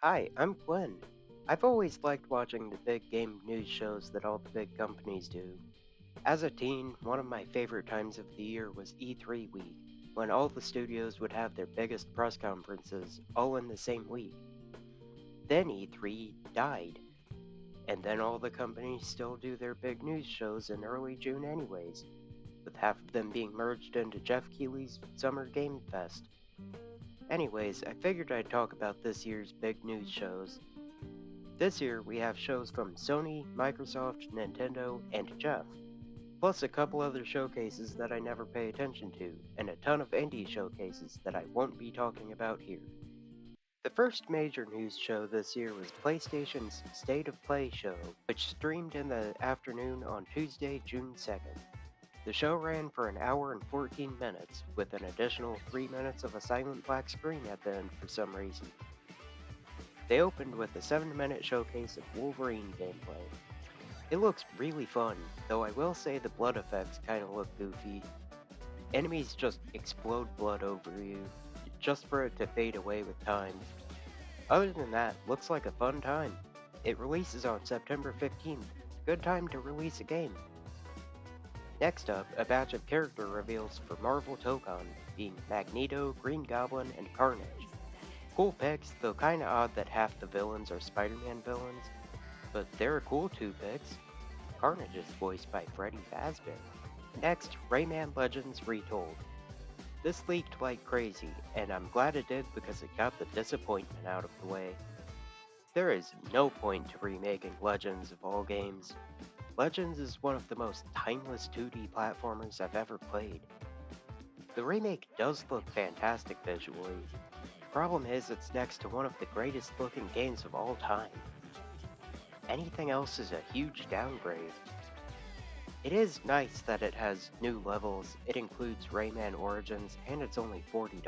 Hi, I'm Glenn. I've always liked watching the big game news shows that all the big companies do. As a teen, one of my favorite times of the year was E3 week, when all the studios would have their biggest press conferences all in the same week. Then E3 died, and then all the companies still do their big news shows in early June anyways, with half of them being merged into Geoff Keighley's Summer Game Fest. Anyways, I figured I'd talk about this year's big news shows. This year we have shows from Sony, Microsoft, Nintendo, and Geoff, plus a couple other showcases that I never pay attention to, and a ton of indie showcases that I won't be talking about here. The first major news show this year was PlayStation's State of Play show, which streamed in the afternoon on Tuesday, June 2nd. The show ran for an hour and 14 minutes, with an additional 3 minutes of a silent black screen at the end for some reason. They opened with a 7-minute showcase of Wolverine gameplay. It looks really fun, though I will say the blood effects kinda look goofy. Enemies just explode blood over you, just for it to fade away with time. Other than that, looks like a fun time. It releases on September 15th, good time to release a game. Next up, a batch of character reveals for Marvel Tokon, being Magneto, Green Goblin, and Carnage. Cool picks, though kinda odd that half the villains are Spider-Man villains, but they're cool 2 picks. Carnage is voiced by Freddy Fazbear. Next, Rayman Legends Retold. This leaked like crazy, and I'm glad it did because it got the disappointment out of the way. There is no point to remaking Legends of all games. Legends is one of the most timeless 2D platformers I've ever played. The remake does look fantastic visually. Problem is, it's next to one of the greatest looking games of all time. Anything else is a huge downgrade. It is nice that it has new levels, it includes Rayman Origins, and it's only $40.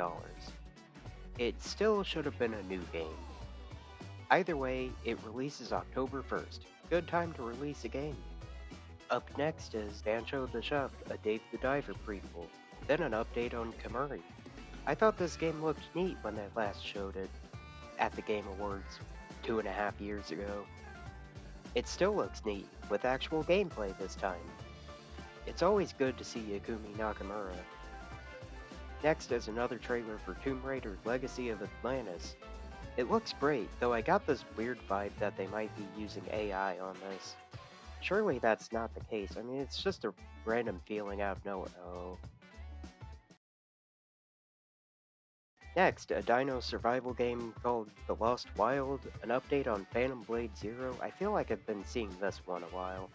It still should have been a new game. Either way, it releases October 1st. Good time to release a game. Up next is Banjo the Chef, a Dave the Diver prequel, then an update on Kamuri. I thought this game looked neat when they last showed it at the Game Awards 2.5 years ago. It still looks neat, with actual gameplay this time. It's always good to see Yukumi Nakamura. Next is another trailer for Tomb Raider Legacy of Atlantis. It looks great, though I got this weird vibe that they might be using AI on this. Surely that's not the case, I mean it's just a random feeling out of nowhere. Oh. Next, a dino survival game called The Lost Wild, an update on Phantom Blade Zero. I feel like I've been seeing this one a while.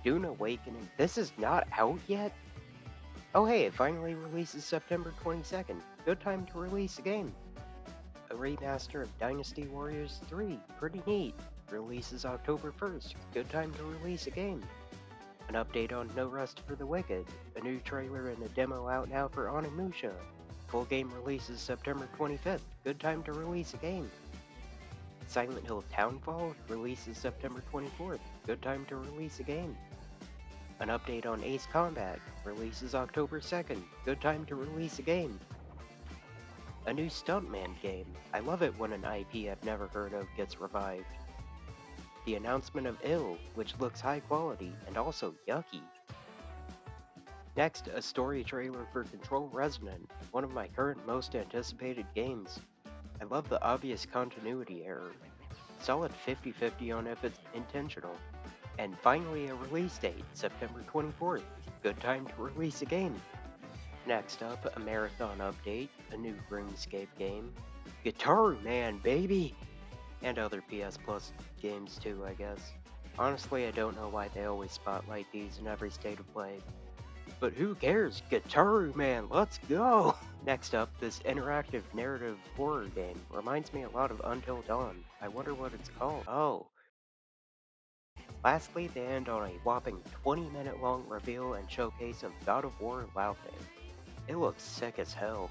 Dune Awakening. This is not out yet? Oh hey, it finally releases September 22nd. Good time to release a game. A remaster of Dynasty Warriors 3. Pretty neat. Releases October 1st. Good time to release a game. An update on No Rest for the Wicked. A new trailer and a demo out now for Onimusha. Full game releases September 25th. Good time to release a game. Silent Hill Townfall releases September 24th. Good time to release a game. An update on Ace Combat releases October 2nd. Good time to release a game. A new Stuntman game. I love it when an IP I've never heard of gets revived. The announcement of Ill, which looks high quality and also yucky. Next, a story trailer for Control Resonant, one of my current most anticipated games. I love the obvious continuity error. Solid 50-50 on if it's intentional. And finally a release date, September 24th. Good time to release a game. Next up, a marathon update, a new RuneScape game. Guitar Man, baby! And other PS Plus games too, I guess. Honestly, I don't know why they always spotlight these in every state of play. But who cares? Guitar Man, let's go! Next up, this interactive narrative horror game reminds me a lot of Until Dawn. I wonder what it's called. Oh. Lastly, they end on a whopping 20-minute long reveal and showcase of God of War Lagoon. It looks sick as hell.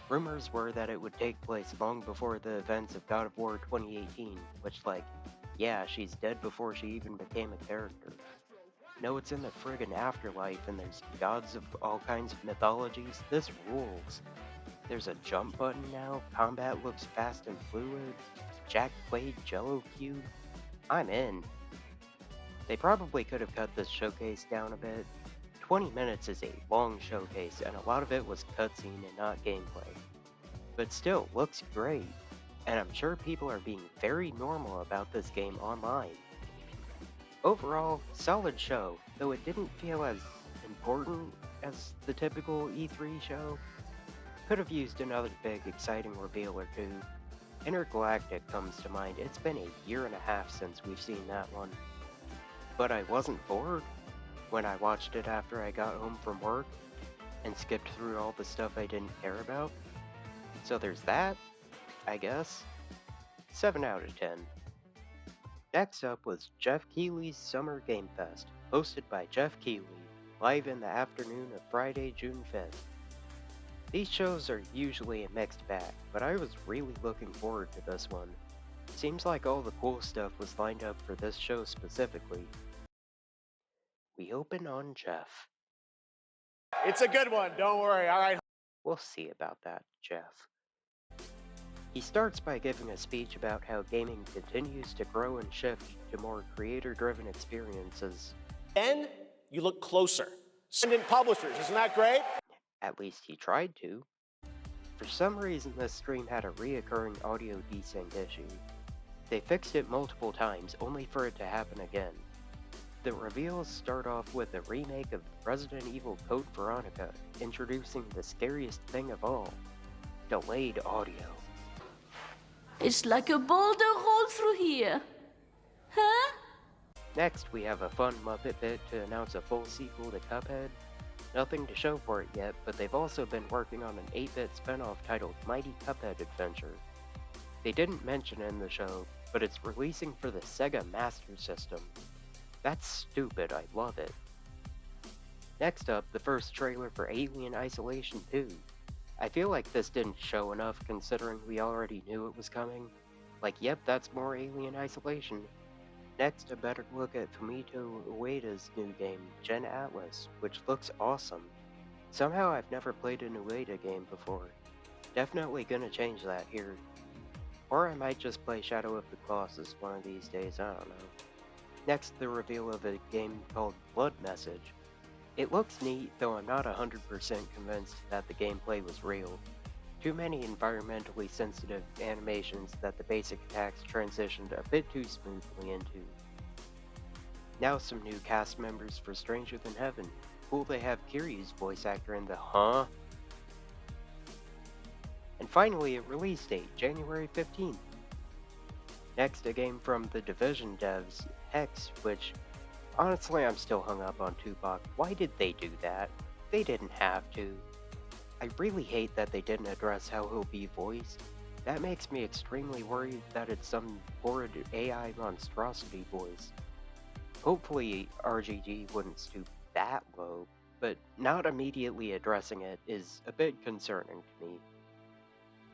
Rumors were that it would take place long before the events of God of War 2018, which yeah, she's dead before she even became a character. No, it's in the friggin' afterlife and there's gods of all kinds of mythologies. This rules. There's a jump button now, combat looks fast and fluid. Jack played Jello Cube? I'm in. They probably could have cut this showcase down a bit. 20 minutes is a long showcase, and a lot of it was cutscene and not gameplay. But still, looks great, and I'm sure people are being very normal about this game online. Overall, solid show, though it didn't feel as important as the typical E3 show. Could have used another big, exciting reveal or two. Intergalactic comes to mind. It's been a year and a half since we've seen that one. But I wasn't bored when I watched it after I got home from work and skipped through all the stuff I didn't care about. So there's that, I guess. 7 out of 10. Next up was Geoff Keighley's Summer Game Fest, hosted by Geoff Keighley, live in the afternoon of Friday, June 5th. These shows are usually a mixed bag, but I was really looking forward to this one. Seems like all the cool stuff was lined up for this show specifically. We open on Geoff. It's a good one, don't worry, alright. We'll see about that, Geoff. He starts by giving a speech about how gaming continues to grow and shift to more creator-driven experiences. Then you look closer. Independent publishers, isn't that great? At least he tried to. For some reason, this stream had a reoccurring audio desync issue. They fixed it multiple times, only for it to happen again. The reveals start off with a remake of Resident Evil Code Veronica, introducing the scariest thing of all, delayed audio. It's like a boulder rolled through here. Huh? Next, we have a fun Muppet bit to announce a full sequel to Cuphead. Nothing to show for it yet, but they've also been working on an 8-bit spin-off titled Mighty Cuphead Adventure. They didn't mention it in the show, but it's releasing for the Sega Master System. That's stupid, I love it. Next up, the first trailer for Alien Isolation 2. I feel like this didn't show enough considering we already knew it was coming. Like, yep, that's more Alien Isolation. Next, a better look at Fumito Ueda's new game, Gen Atlas, which looks awesome. Somehow I've never played an Ueda game before. Definitely gonna change that here. Or I might just play Shadow of the Colossus one of these days, I don't know. Next, the reveal of a game called Blood Message. It looks neat, though I'm not 100% convinced that the gameplay was real. Too many environmentally sensitive animations that the basic attacks transitioned a bit too smoothly into. Now some new cast members for Stranger Than Heaven. Cool they have Kiryu's voice actor in the huh? And finally a release date, January 15th. Next, a game from the Division devs, Hex, which honestly I'm still hung up on Tupac. Why did they do that? They didn't have to. I really hate that they didn't address how he'll be voiced. That makes me extremely worried that it's some horrid AI monstrosity voice. Hopefully RGG wouldn't stoop that low, but not immediately addressing it is a bit concerning to me.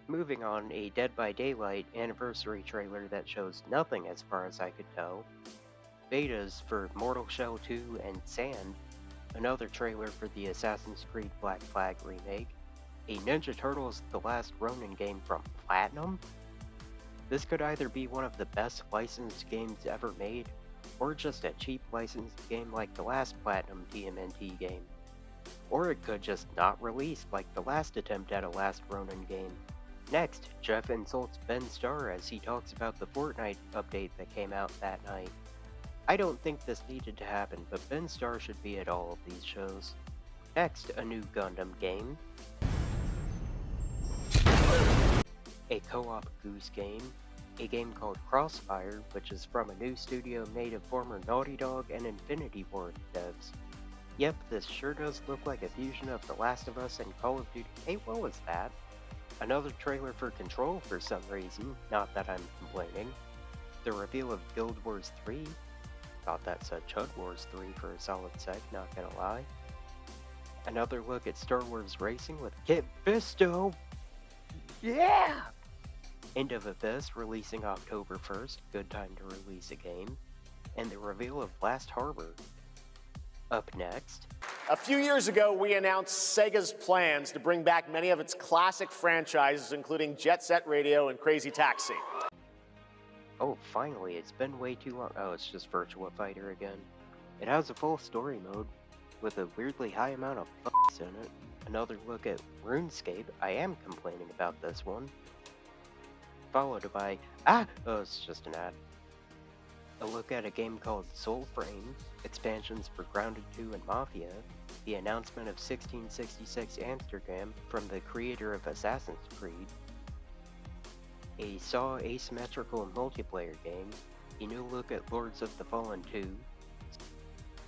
Moving on, a Dead by Daylight anniversary trailer that shows nothing as far as I could tell. Betas for Mortal Shell 2 and Sand. Another trailer for the Assassin's Creed Black Flag remake, a Ninja Turtles The Last Ronin game from Platinum? This could either be one of the best licensed games ever made, or just a cheap licensed game like the last Platinum TMNT game. Or it could just not release like the last attempt at a Last Ronin game. Next, Geoff insults Ben Starr as he talks about the Fortnite update that came out that night. I don't think this needed to happen, but Ben Starr should be at all of these shows. Next, a new Gundam game. A co-op Goose game. A game called Crossfire, which is from a new studio made of former Naughty Dog and Infinity Ward devs. Yep, this sure does look like a fusion of The Last of Us and Call of Duty. Hey, what was that? Another trailer for Control for some reason, not that I'm complaining. The reveal of Guild Wars 3. Thought that said Chud Wars 3 for a solid sec, not gonna lie. Another look at Star Wars Racing with Kit Fisto. Yeah! End of Abyss releasing October 1st, good time to release a game. And the reveal of Blast Harbor. Up next. A few years ago, we announced Sega's plans to bring back many of its classic franchises, including Jet Set Radio and Crazy Taxi. Oh, finally, it's been way too long. Oh, it's just Virtua Fighter again. It has a full story mode, with a weirdly high amount of f***s in it. Another look at RuneScape. I am complaining about this one. Followed by, oh, it's just an ad. A look at a game called Soul Frame, expansions for Grounded 2 and Mafia, the announcement of 1666 Amsterdam from the creator of Assassin's Creed, a Saw asymmetrical multiplayer game, a new look at Lords of the Fallen 2,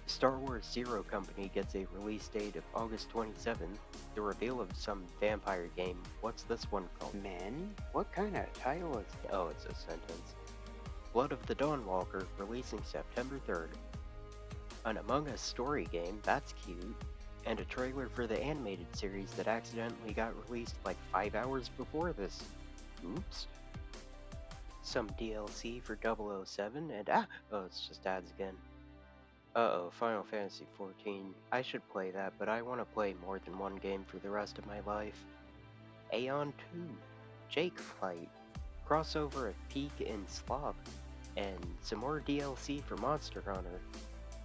Star Wars Zero Company gets a release date of August 27th, the reveal of some vampire game. What's this one called? Men? What kind of title is it? Oh, it's a sentence. Blood of the Dawnwalker, releasing September 3rd. An Among Us story game, that's cute. And a trailer for the animated series that accidentally got released like 5 hours before this. Oops. Some DLC for 007 and oh, it's just ads again. Uh-oh, Final Fantasy XIV. I should play that, but I want to play more than one game for the rest of my life. Aeon 2, Jake Fight, crossover of Peak and Slop, and some more DLC for Monster Hunter.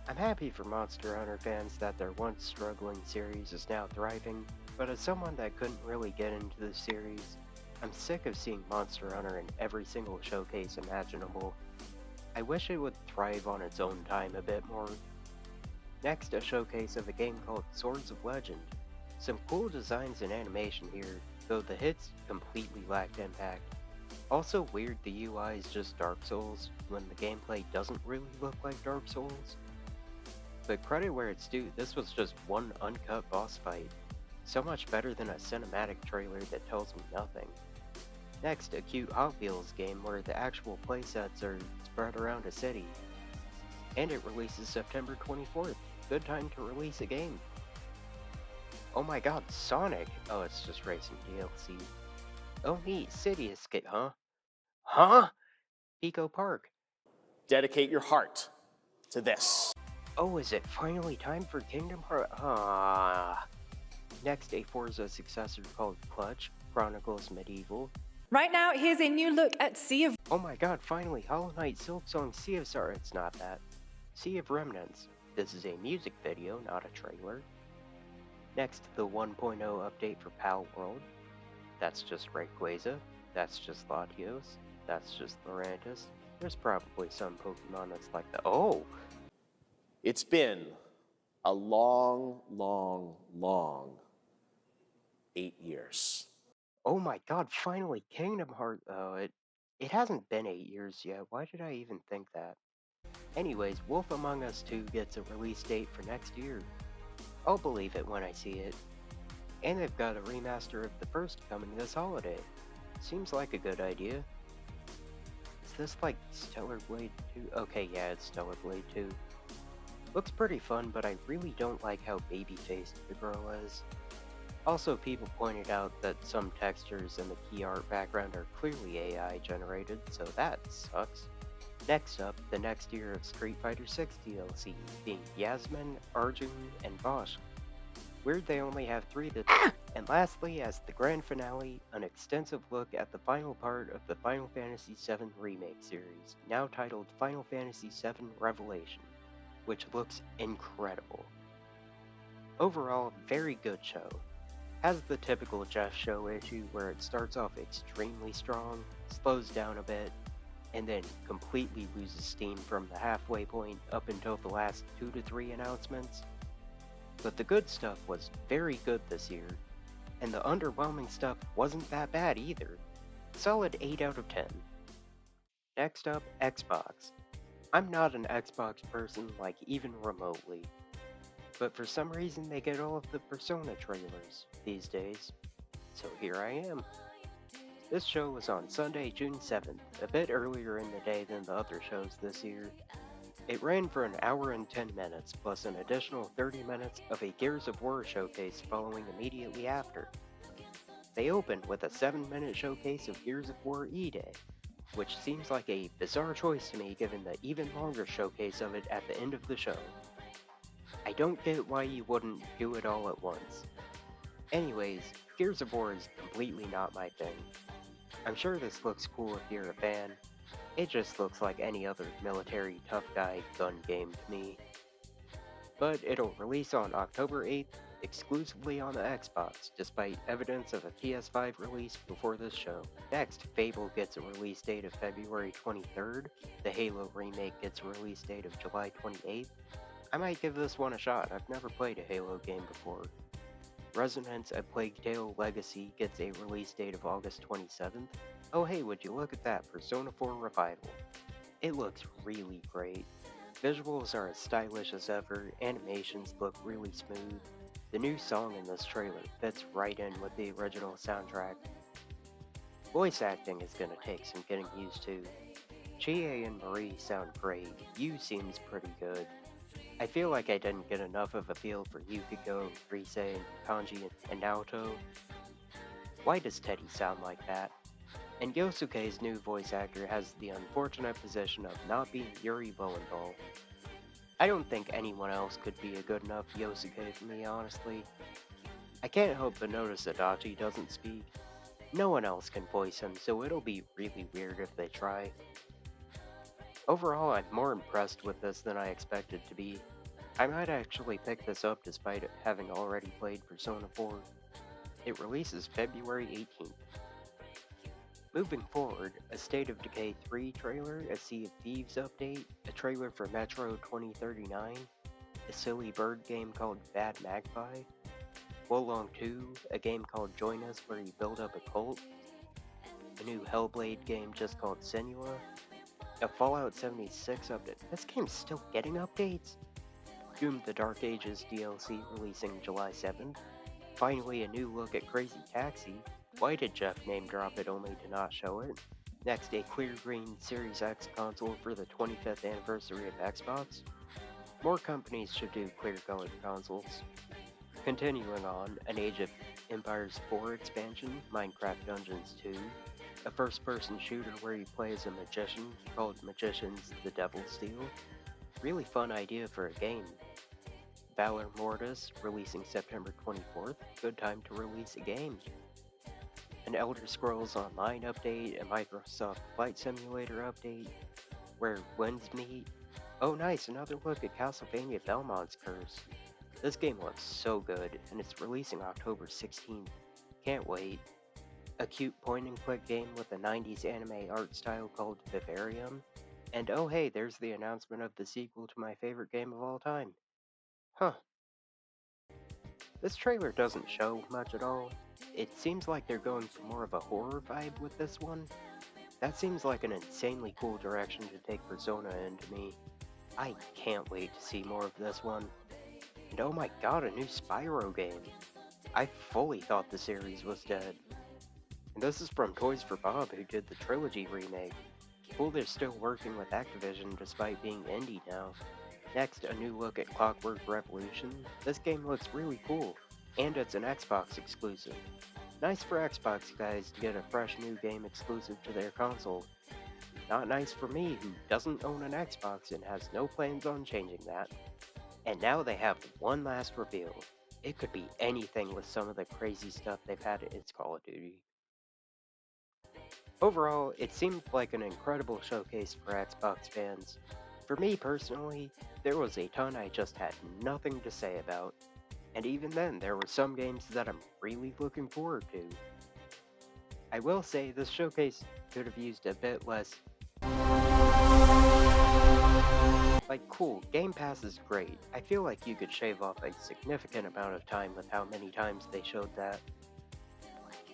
I'm happy for Monster Hunter fans that their once struggling series is now thriving, but as someone that couldn't really get into the series, I'm sick of seeing Monster Hunter in every single showcase imaginable. I wish it would thrive on its own time a bit more. Next, a showcase of a game called Swords of Legend. Some cool designs and animation here, though the hits completely lacked impact. Also weird the UI is just Dark Souls, when the gameplay doesn't really look like Dark Souls. But credit where it's due, this was just one uncut boss fight. So much better than a cinematic trailer that tells me nothing. Next, a cute Hot Wheels game where the actual playsets are spread around a city. And it releases September 24th. Good time to release a game. Oh my god, Sonic! Oh, it's just racing DLC. Oh neat, City Escape, huh? Huh? Pico Park. Dedicate your heart to this. Oh, is it finally time for Kingdom Hearts? Ah. Next, a Forza successor called Clutch, Chronicles Medieval. Right now, here's a new look at Sea of... Oh my god, finally, Hollow Knight Silksong Sea of Sorrow. It's not that. Sea of Remnants. This is a music video, not a trailer. Next, the 1.0 update for Pal World. That's just Rayquaza. That's just Latios. That's just Lurantis. There's probably some Pokemon that's like that. Oh! It's been a long 8 years. Oh my god, finally, Kingdom Hearts. Oh, it hasn't been 8 years yet. Why did I even think that? Anyways, Wolf Among Us 2 gets a release date for next year. I'll believe it when I see it. And they've got a remaster of the first coming this holiday. Seems like a good idea. Is this like Stellar Blade 2? Okay, yeah, it's Stellar Blade 2. Looks pretty fun, but I really don't like how baby-faced the girl is. Also, people pointed out that some textures in the key art background are clearly AI generated, so that sucks. Next up, the next year of Street Fighter 6 DLC, being Yasmin, Arjun, and Bosch. Weird they only have 3 this And lastly, as the grand finale, an extensive look at the final part of the Final Fantasy VII Remake series, now titled Final Fantasy VII Revelation, which looks incredible. Overall, very good show. Has the typical Geoff show issue where it starts off extremely strong, slows down a bit, and then completely loses steam from the halfway point up until the last 2 to 3 announcements. But the good stuff was very good this year, and the underwhelming stuff wasn't that bad either. Solid 8 out of 10. Next up, Xbox. I'm not an Xbox person, like even remotely, but for some reason they get all of the Persona trailers these days, so here I am. This show was on Sunday, June 7th, a bit earlier in the day than the other shows this year. It ran for an hour and 10 minutes, plus an additional 30 minutes of a Gears of War showcase following immediately after. They opened with a 7-minute showcase of Gears of War E-Day, which seems like a bizarre choice to me given the even longer showcase of it at the end of the show. I don't get why you wouldn't do it all at once. Anyways, Gears of War is completely not my thing. I'm sure this looks cool if you're a fan. It just looks like any other military tough guy gun game to me. But it'll release on October 8th, exclusively on the Xbox, despite evidence of a PS5 release before this show. Next, Fable gets a release date of February 23rd, the Halo remake gets a release date of July 28th. I might give this one a shot, I've never played a Halo game before. Resonance: A Plague Tale Legacy gets a release date of August 27th. Oh hey, would you look at that, Persona 4 Revival. It looks really great. Visuals are as stylish as ever, animations look really smooth. The new song in this trailer fits right in with the original soundtrack. Voice acting is gonna take some getting used to. Chie and Marie sound great, Yu seems pretty good. I feel like I didn't get enough of a feel for Yukiko, Rise, Kanji, and Naoto. Why does Teddy sound like that? And Yosuke's new voice actor has the unfortunate position of not being Yuri Lowenthal. I don't think anyone else could be a good enough Yosuke for me, honestly. I can't help but notice Adachi doesn't speak. No one else can voice him, so it'll be really weird if they try. Overall, I'm more impressed with this than I expected to be. I might actually pick this up despite having already played Persona 4. It releases February 18th. Moving forward, a State of Decay 3 trailer, a Sea of Thieves update, a trailer for Metro 2039, a silly bird game called Bad Magpie, Wolong 2, a game called Join Us where you build up a cult, a new Hellblade game just called Senua, a Fallout 76 update. This game's still getting updates? Doom the Dark Ages DLC releasing July 7th, finally a new look at Crazy Taxi. Why did Geoff name drop it only to not show it? Next, a clear green Series X console for the 25th anniversary of Xbox. More companies should do clear colored consoles. Continuing on, an Age of Empires 4 expansion, Minecraft Dungeons 2, a first-person shooter where you play as a magician called Magicians the Devil Steal. Really fun idea for a game. Valor Mortis, releasing September 24th, good time to release a game. An Elder Scrolls Online update, a Microsoft Flight Simulator update, where winds meet. Oh nice, another look at Castlevania Belmont's Curse. This game looks so good, and it's releasing October 16th. Can't wait. A cute point-and-click game with a 90s anime art style called Vivarium. And oh hey, there's the announcement of the sequel to my favorite game of all time. Huh. This trailer doesn't show much at all. It seems like they're going for more of a horror vibe with this one. That seems like an insanely cool direction to take Persona in to me. I can't wait to see more of this one. And oh my god, a new Spyro game. I fully thought the series was dead. And this is from Toys for Bob, who did the Trilogy remake. Cool they're still working with Activision despite being indie now. Next, a new look at Clockwork Revolution. This game looks really cool, and it's an Xbox exclusive. Nice for Xbox guys to get a fresh new game exclusive to their console. Not nice for me, who doesn't own an Xbox and has no plans on changing that. And now they have one last reveal. It could be anything with some of the crazy stuff they've had in its Call of Duty. Overall, it seemed like an incredible showcase for Xbox fans. For me personally, there was a ton I just had nothing to say about. And even then, there were some games that I'm really looking forward to. I will say this showcase could have used a bit less. Like, cool, Game Pass is great. I feel like you could shave off a significant amount of time with how many times they showed that.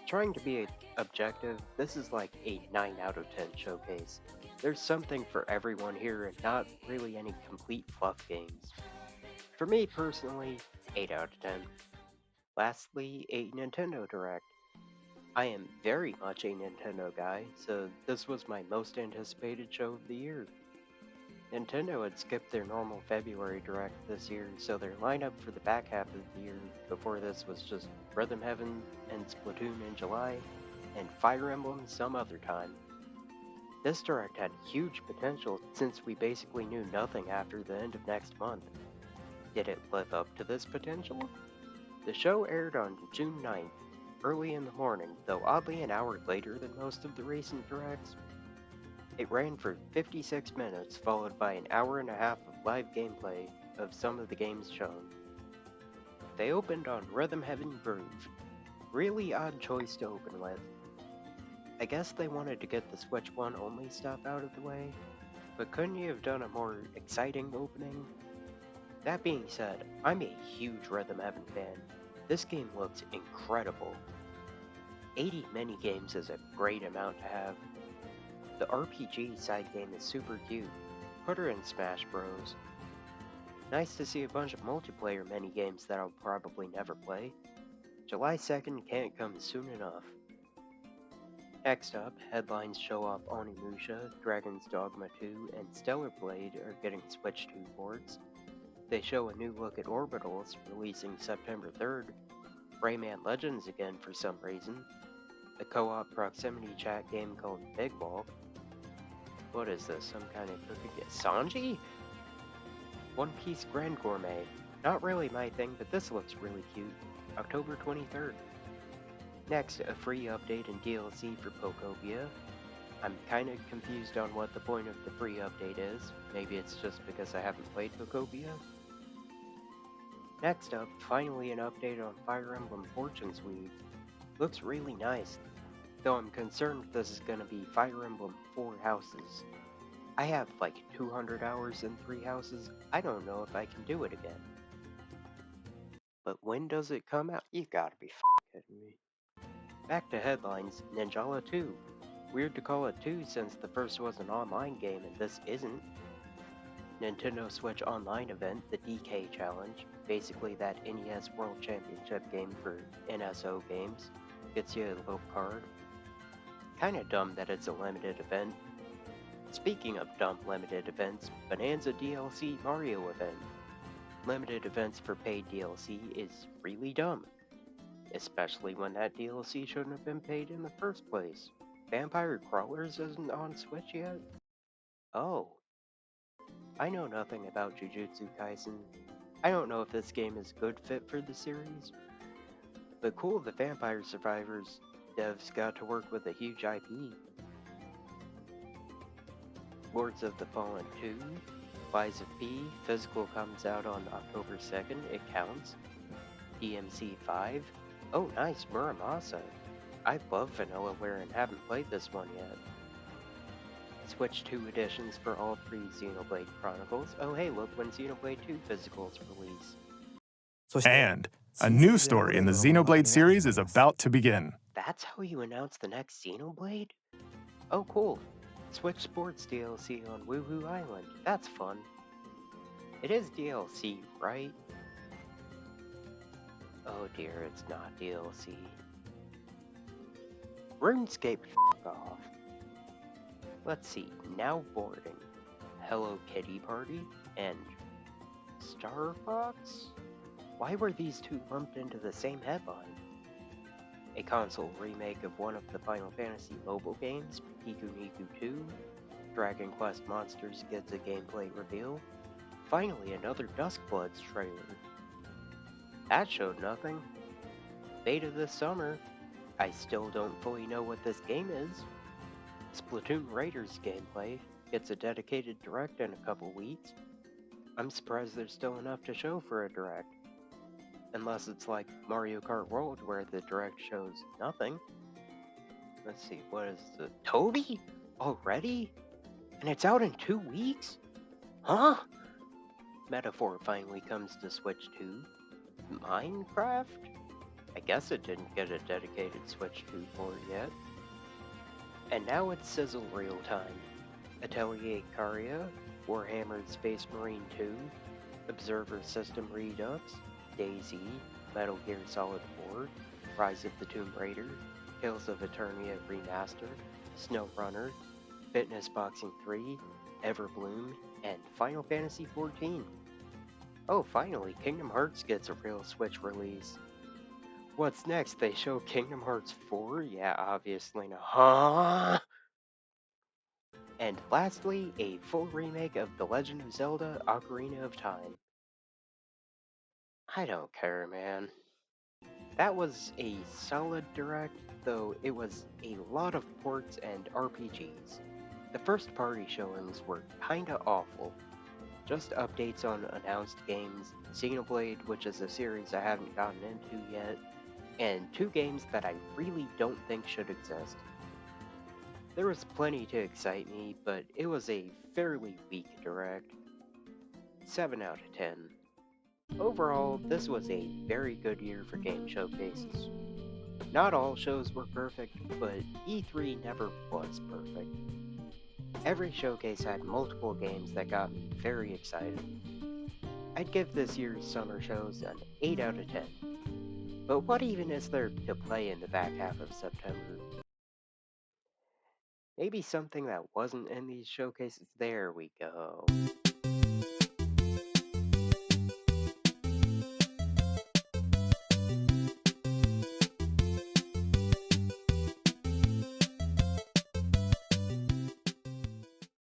Trying to be objective, this is like a 9 out of 10 showcase. There's something for everyone here and not really any complete fluff games. For me personally, 8 out of 10. Lastly, a Nintendo Direct. I am very much a Nintendo guy, so this was my most anticipated show of the year. Nintendo had skipped their normal February Direct this year, so their lineup for the back half of the year before this was just Rhythm Heaven and Splatoon in July, and Fire Emblem some other time. This Direct had huge potential since we basically knew nothing after the end of next month. Did it live up to this potential? The show aired on June 9th, early in the morning, though oddly an hour later than most of the recent Directs. It ran for 56 minutes, followed by an hour and a half of live gameplay of some of the games shown. They opened on Rhythm Heaven Groove. Really odd choice to open with. I guess they wanted to get the Switch 1 only stuff out of the way, but couldn't you have done a more exciting opening? That being said, I'm a huge Rhythm Heaven fan. This game looks incredible. 80 minigames is a great amount to have. The RPG side game is super cute. Put her in Smash Bros. Nice to see a bunch of multiplayer minigames that I'll probably never play. July 2nd can't come soon enough. Next up, headlines show off Onimusha, Dragon's Dogma 2, and Stellar Blade are getting Switch 2 ports. They show a new look at Orbitals, releasing September 3rd, Rayman Legends again for some reason, a co-op proximity chat game called Big Ball. What is this, some kind of cookie? Sanji? One Piece Grand Gourmet. Not really my thing, but this looks really cute. October 23rd. Next, a free update and DLC for Pokopia. I'm kinda confused on what the point of the free update is. Maybe it's just because I haven't played Pokopia. Next up, finally an update on Fire Emblem Fortunes Weave. Looks really nice, though I'm concerned this is gonna be Fire Emblem 4 Houses. I have like 200 hours in 3 houses. I don't know if I can do it again. But when does it come out? You gotta be kidding me. Back to headlines, Ninjala 2. Weird to call it 2 since the first was an online game and this isn't. Nintendo Switch Online event, the DK Challenge, basically that NES World Championship game for NSO games, gets you a little card. Kinda dumb that it's a limited event. Speaking of dumb limited events, Bananza DLC Mario event. Limited events for paid DLC is really dumb. Especially when that DLC shouldn't have been paid in the first place. Vampire Crawlers isn't on Switch yet? Oh. I know nothing about Jujutsu Kaisen. I don't know if this game is a good fit for the series. But cool, the Vampire Survivors devs got to work with a huge IP. Lords of the Fallen 2, Lies of P, physical comes out on October 2nd, it counts. DMC 5, oh nice, Muramasa. I love Vanillaware and haven't played this one yet. Switch 2 editions for all 3 Xenoblade Chronicles. Oh hey, look when Xenoblade 2 physicals release. And a new story in the Xenoblade series is about to begin. That's how you announce the next Xenoblade? Oh cool. Switch Sports DLC on Woohoo Island. That's fun. It is DLC, right? Oh dear, it's not DLC. RuneScape, f*** off. Let's see, Now Boarding, Hello Kitty Party, and Star Fox? Why were these two lumped into the same headline? A console remake of one of the Final Fantasy mobile games, Piku Niku 2, Dragon Quest Monsters gets a gameplay reveal, finally another Duskbloods trailer. That showed nothing. Beta this summer. I still don't fully know what this game is. Splatoon Raiders gameplay gets a dedicated direct in a couple weeks. I'm surprised there's still enough to show for a direct. Unless it's like Mario Kart World where the direct shows nothing. Let's see, what is the... Toby? Already? And it's out in 2 weeks? Huh? Metaphor finally comes to Switch 2. Minecraft? I guess it didn't get a dedicated Switch 2 port yet. And now it's Sizzle Real Time. Atelier Caria, Warhammer Space Marine 2, Observer System Redux, DayZ, Metal Gear Solid 4, Rise of the Tomb Raider, Tales of Eternia Remastered, SnowRunner, Fitness Boxing 3, Everbloom, and Final Fantasy XIV. Oh, finally, Kingdom Hearts gets a real Switch release. What's next? They show Kingdom Hearts 4? Yeah, obviously not. Huh? And lastly, a full remake of The Legend of Zelda Ocarina of Time. I don't care, man. That was a solid direct, though it was a lot of ports and RPGs. The first party showings were kinda awful. Just updates on announced games, Xenoblade, which is a series I haven't gotten into yet, and 2 games that I really don't think should exist. There was plenty to excite me, but it was a fairly weak direct. 7 out of 10. Overall, this was a very good year for game showcases. Not all shows were perfect, but E3 never was perfect. Every showcase had multiple games that got me very excited. I'd give this year's summer shows an 8 out of 10. But what even is there to play in the back half of September? Maybe something that wasn't in these showcases. There we go.